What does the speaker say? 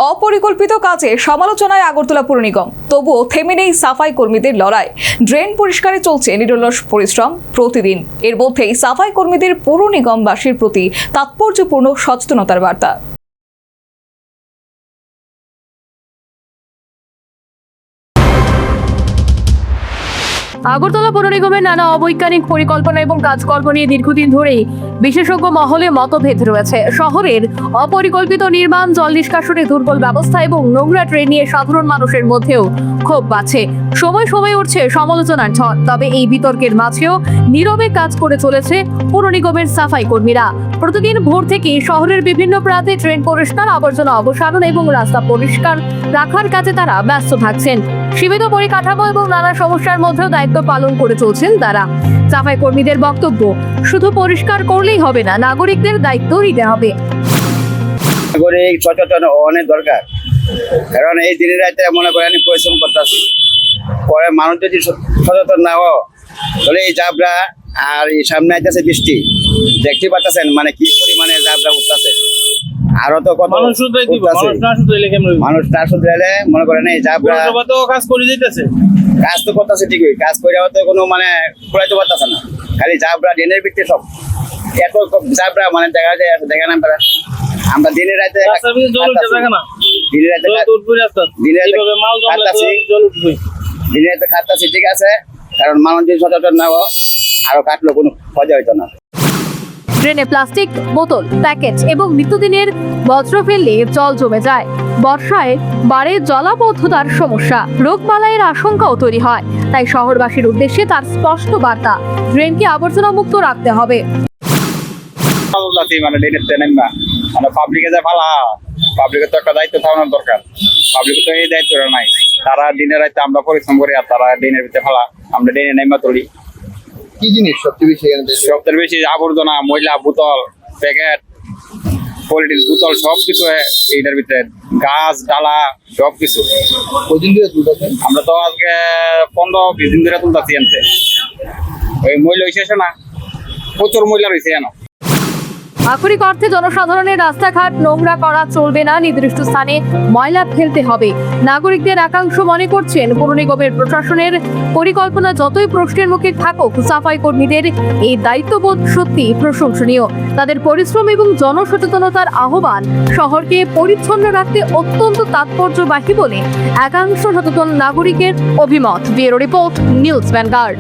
অপরিকল্পিত কাজে সমালোচনায় আগরতলা পুর নিগম, তবুও থেমে নেই সাফাই কর্মীদের লড়াই। ড্রেন পরিষ্কারে চলছে নিরলস পরিশ্রম প্রতিদিন। এর মধ্যেই সাফাই কর্মীদের পুর নিগমবাসীর প্রতি তাৎপর্যপূর্ণ সচেতনতার বার্তা। আগরতলা পৌর নিগমের নানা অবৈজ্ঞানিক পরিকল্পনা এবং কাজকর্ম নিয়ে দীর্ঘদিন ধরেই বিশেষজ্ঞ মহলে মতভেদ রয়েছে। শহরের অপরিকল্পিত নির্মাণ, জল নিষ্কাশনে দুর্বল ব্যবস্থা এবং নোংরা ট্রেন নিয়ে সাধারণ মানুষের মধ্যেও ক্ষোভ বাড়ছে। সময় সময় উঠছে সমালোচনার ঝড়। তবে এই বিতর্কের মাঝেও নীরবে কাজ করে চলেছে পৌর নিগমের সাফাই কর্মীরা। প্রতিদিন ভোর থেকে শহরের বিভিন্ন প্রান্তে ট্রেন পরিষ্কার, আবর্জনা অপসারণ এবং রাস্তা পরিষ্কার রাখার কাজে তারা ব্যস্ত থাকছেন। সীমিত পরিকাঠামো এবং নানা সমস্যার মধ্যেও দায়িত্ব পালন করে চলছেন তারা। সাফাই কর্মীদের বক্তব্য, শুধু পরিষ্কার করলেই হবে না, নাগরিকদের দায়িত্ব নিতে হবে। নাগরিক সচেতন অনেক দরকার, কারণ এই দিনের রাতে মনে করেন পরিশ্রম করতেছি, পরে মানুষ যদি সচেতন না হয় তাহলে এই জাবরা আর এই সামনে আইতেছে বৃষ্টি, দেখতে পাচ্ছেন মানে কি পরিমাণে জাবরা উঠতেছে। আরো তো কত মানুষ না শুধরাইলে মনে করেন এই জাবরা কাজ করে দিতেছে, কাজ তো করতেছে ঠিকই, কাজ করে তো কোনো মানে কুড়াইতে পারতেছে না, খালি জাবরা ড্রেনের ভিত্তি সব এত জাবরা মানে দেখা যায়, দেখেন আমরা দিনের রাতে খাটতাছি, ঠিক আছে, কারণ মানুষ যদি সচেতন না আরো কাটলো কোনো মজা হইতো না। ট্রেনে প্লাস্টিক বোতল, প্যাকেট এবং নিত্যদিনের বজ্র ফেললে জল জমে যায়। বর্ষায় বাড়ে জলাবদ্ধতার সমস্যা, রোগবালাইয়ের আশঙ্কাও তৈরি হয়। তাই শহরবাসীর উদ্দেশ্যে তার স্পষ্ট বার্তা, ট্রেনকে আবর্জনা মুক্ত রাখতে হবে। মানে পাবলিকে যে ভালো, পাবলিকের তো একটা দায়িত্ব থাকানোর দরকার, পাবলিকের তো এই দায়িত্বটা নাই। তারা দিনের রাতে আমরা পরিশ্রম করি আর তারা দিনের ভিতরে ফালা, আমরা ডেনে নেমা তুলি। কি জিনিস সবচেয়ে বেশি আবর্জনা, ময়লা, বোতল, প্যাকেট, পলিথিন, বোতল সবকিছু এইটার ভিতরে, গাছ ডালা সবকিছু। আমরা তো আজকে 15-20 দিন ধরে তুলতেছি আনতে। ওই ময়লা হয়েছে না, প্রচুর ময়লা রয়েছে এনো। আক্ষরিক অর্থে জনসাধারণের রাস্তাঘাট নোংরা করা চলবে না, নির্দিষ্ট স্থানে ময়লা ফেলতে হবে। নাগরিকদের একাংশ মনে করছেন পৌর নিগমের প্রশাসনের পরিকল্পনা যতই প্রশ্নের মুখে থাকুক, সাফাই কর্মীদের এই দায়িত্ববোধ সত্যি প্রশংসনীয়। তাদের পরিশ্রম এবং জনসচেতনতার আহ্বান শহরকে পরিচ্ছন্ন রাখতে অত্যন্ত তাৎপর্যবাহী বলে একাংশ সচেতন নাগরিকের অভিমত। Bureau report, news vanguard.